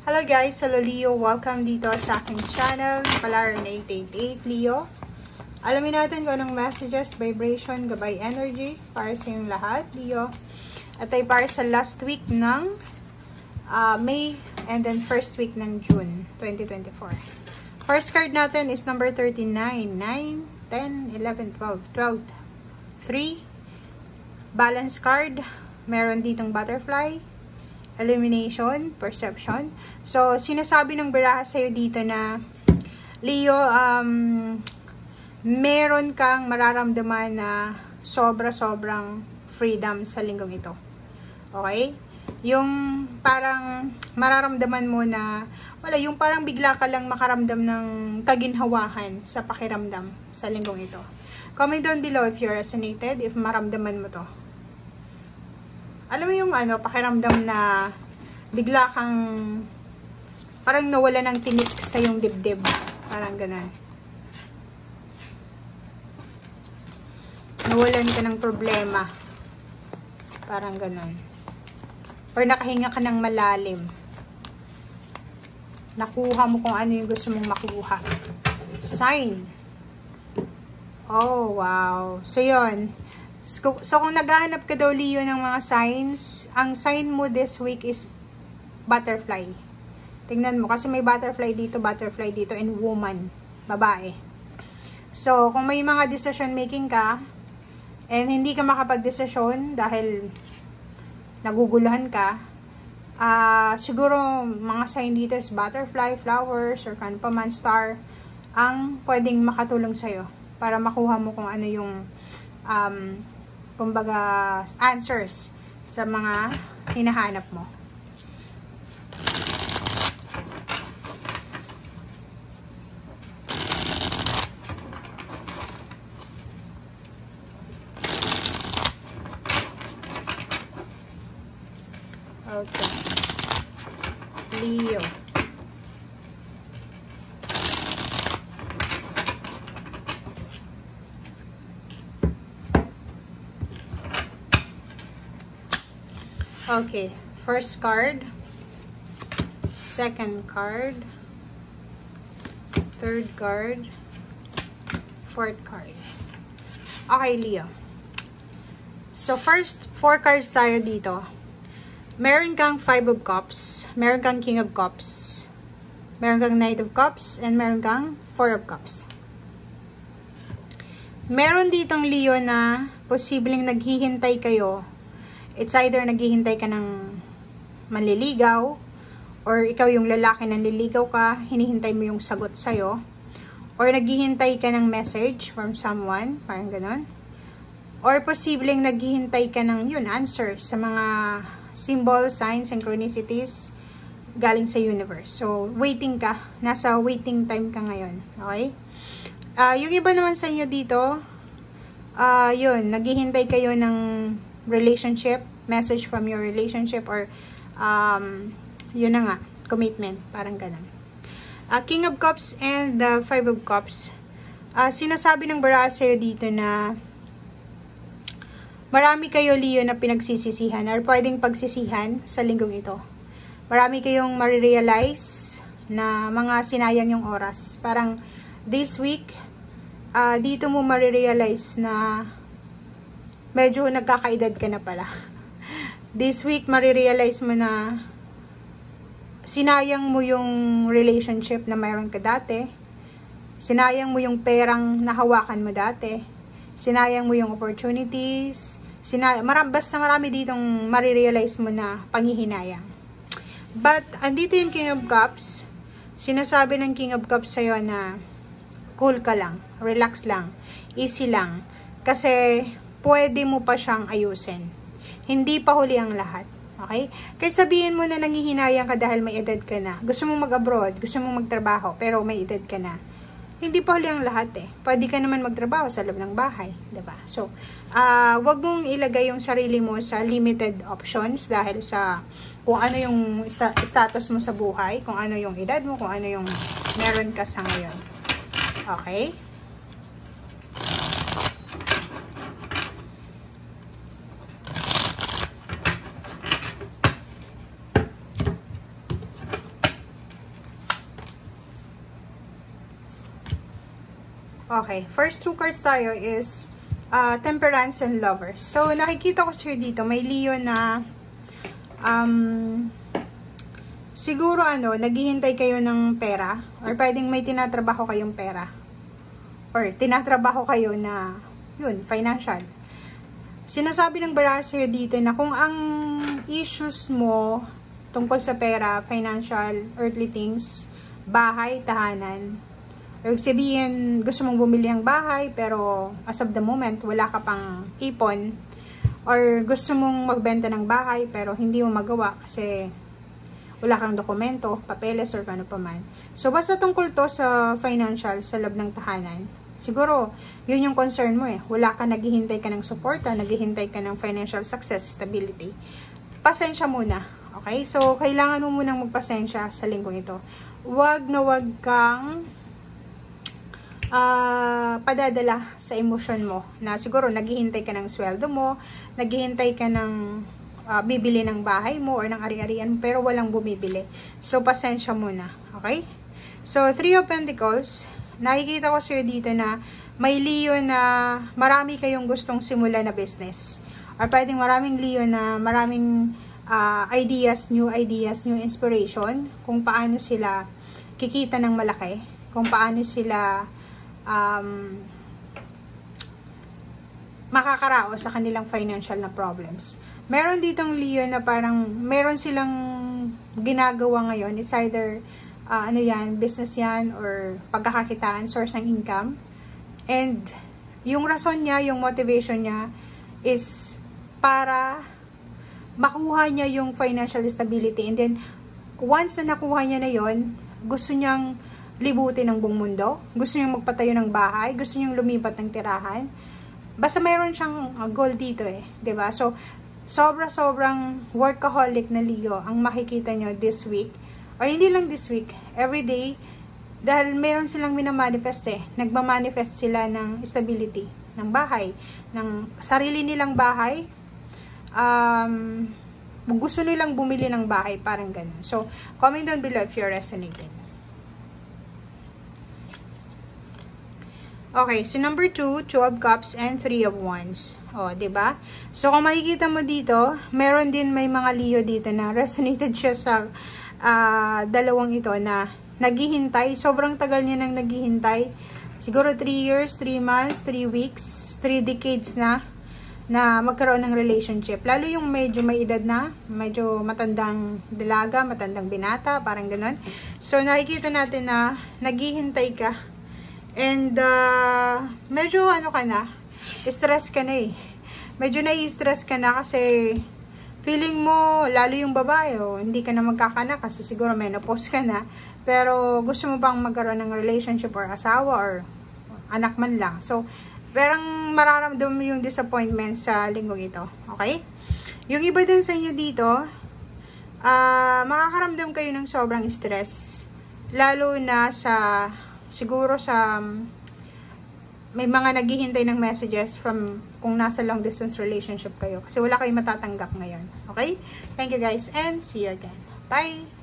Hello guys, hello Leo. Welcome dito sa aking channel, Palaran 888 Leo. Alamin natin kung anong messages, vibration, gabay energy para sa inyong lahat, Leo. At ay para sa last week ng May and then first week ng June 2024. First card natin is number 39, 9, 10, 11, 12, 3. Balance card. Meron ditong butterfly. Illumination, perception. So, sinasabi ng baraha sa'yo dito na, Leo, meron kang mararamdaman na sobra-sobrang freedom sa linggong ito. Okay? Yung parang mararamdaman mo na, yung parang bigla ka lang makaramdam ng kaginhawahan sa pakiramdam sa linggong ito. Comment down below if you're resonated, if maramdaman mo to. Alam mo yung pakiramdam na bigla kang parang nawala ng tinik sa yung dibdib. Parang ganun. Nawalan ka ng problema. Parang ganun. Or nakahinga ka ng malalim. Nakuha mo kung ano yung gusto mong makuha. Sign. Oh, wow. So, yun. So, kung naghahanap ka daw, Leo, ng mga signs, ang sign mo this week is butterfly. Tingnan mo, kasi may butterfly dito, and woman, babae. So, kung may mga decision making ka, and hindi ka makapag-desisyon dahil naguguluhan ka, siguro mga sign dito is butterfly, flowers, or kano pa man, star, ang pwedeng makatulong sa'yo para makuha mo kung ano yung kumbaga answers sa mga hinahanap mo. Okay. Leo. Okay, first card, second card, third card, fourth card. Okay, Leo. So, first, 4 cards tayo dito. Meron kang 5 of Cups, meron kang King of Cups, meron kang Knight of Cups, and meron kang 4 of Cups. Meron ditong, Leo, na posibleng naghihintay kayo. It's either naghihintay ka ng manliligaw, or ikaw yung lalaki na naliligaw ka, hinihintay mo yung sagot sa'yo, or naghihintay ka ng message from someone, parang ganon. Or posibleng naghihintay ka ng answer sa mga symbols, signs, synchronicities galing sa universe. So, waiting ka. Nasa waiting time ka ngayon. Okay? Yung iba naman sa inyo dito, naghihintay kayo ng relationship, message from your relationship, or yun na nga, commitment, parang ganun. King of Cups and the 5 of Cups, sinasabi ng baraha sa'yo dito na marami kayo, Leo, na pinagsisisihan or pwedeng pagsisihan sa linggong ito. Marami kayong marirealize na mga sinayang yung oras. Parang this week, dito mo marirealize na medyo nagkakaedad ka na pala. This week, marirealize mo na sinayang mo yung relationship na mayroon ka dati. Sinayang mo yung perang nahawakan mo dati. Sinayang mo yung opportunities. Basta marami ditong marirealize mo na panghihinayang. But, andito yung King of Cups. Sinasabi ng King of Cups sa'yo na cool ka lang, relax lang, easy lang. Kasi, pwede mo pa siyang ayusin. Hindi pa huli ang lahat. Okay? Kahit sabihin mo na nanghihinayang ka dahil may edad ka na. Gusto mong mag-abroad, gusto mong magtrabaho, pero may edad ka na. Hindi pa huli ang lahat eh. Pwede ka naman magtrabaho sa loob ng bahay. Diba? So, wag mong ilagay yung sarili mo sa limited options dahil sa kung ano yung status mo sa buhay, kung ano yung edad mo, kung ano yung meron ka sa ngayon. Okay? Okay, first two cards tayo is Temperance and Lovers. So, nakikita ko sa'yo dito, may Leo na siguro naghihintay kayo ng pera or pwedeng may tinatrabaho kayong pera or tinatrabaho kayo na yun, financial. Sinasabi ng baraha sa'yo dito na kung ang issues mo tungkol sa pera, financial, earthly things, bahay, tahanan, or sabihin, gusto mong bumili ng bahay, pero as of the moment, wala ka pang ipon. Or gusto mong magbenta ng bahay, pero hindi mo magawa kasi wala kang dokumento, papeles, or ano pa man. So, basta tungkol to sa financial, sa loob ng tahanan. Siguro, yun yung concern mo eh. Wala ka, naghihintay ka ng suporta, naghihintay ka ng financial success, stability. Pasensya muna. Okay? So, kailangan mo munang magpasensya sa linggong ito. Wag na wag kang padadala sa emosyon mo na siguro naghihintay ka ng sweldo mo, naghihintay ka ng bibili ng bahay mo or ng ari-arian pero walang bumibili. So, pasensya muna. Okay? So, Three of Pentacles, nakikita ko sa'yo dito na may Leo na marami kayong gustong simula na business. Or pwedeng maraming Leo na maraming ideas, new inspiration, kung paano sila kikita ng malaki, kung paano sila makakaraos sa kanilang financial na problems. Meron ditong Leo na parang meron silang ginagawa ngayon. It's either business yan or pagkakakitaan, source ng income. And yung rason niya, yung motivation niya is para makuha niya yung financial stability. And then once na nakuha niya na yon, gusto niyang libutin ng buong mundo, gusto niyang magpatayo ng bahay, gusto niyang lumipat ng tirahan. Basta mayroon siyang goal dito eh, 'di ba? So, sobrang workaholic na Leo ang makikita niyo this week. Or hindi lang this week, every day, dahil mayroon silang minamanifest eh. Nagmamanifest sila ng stability, ng bahay, ng sarili nilang bahay. Gusto nilang bumili ng bahay, parang ganun. So, comment down below if you're resonating. Okay, so number 2, Two of Cups and Three of Wands. O, diba? So, kung makikita mo dito, meron din may mga Leo dito na resonated siya sa dalawang ito na naghihintay. Sobrang tagal niya nang naghihintay. Siguro 3 years, 3 months, 3 weeks, 3 decades na magkaroon ng relationship. Lalo yung medyo may edad na, medyo matandang dalaga, matandang binata, parang ganun. So, nakikita natin na naghihintay ka. And, medyo ka na, stress ka na eh. Medyo nai-stress ka na kasi feeling mo, lalo yung babae, hindi ka na magkakanak kasi siguro menopause ka na. Pero, gusto mo bang magkaroon ng relationship or asawa or anak man lang. So, parang mararamdaman mo yung disappointment sa linggong ito. Okay? Yung iba din sa inyo dito, makakaramdam kayo ng sobrang stress. Lalo na siguro sa may mga naghihintay ng messages from kung nasa long distance relationship kayo. Kasi wala kayong matatanggap ngayon. Okay? Thank you guys and see you again. Bye!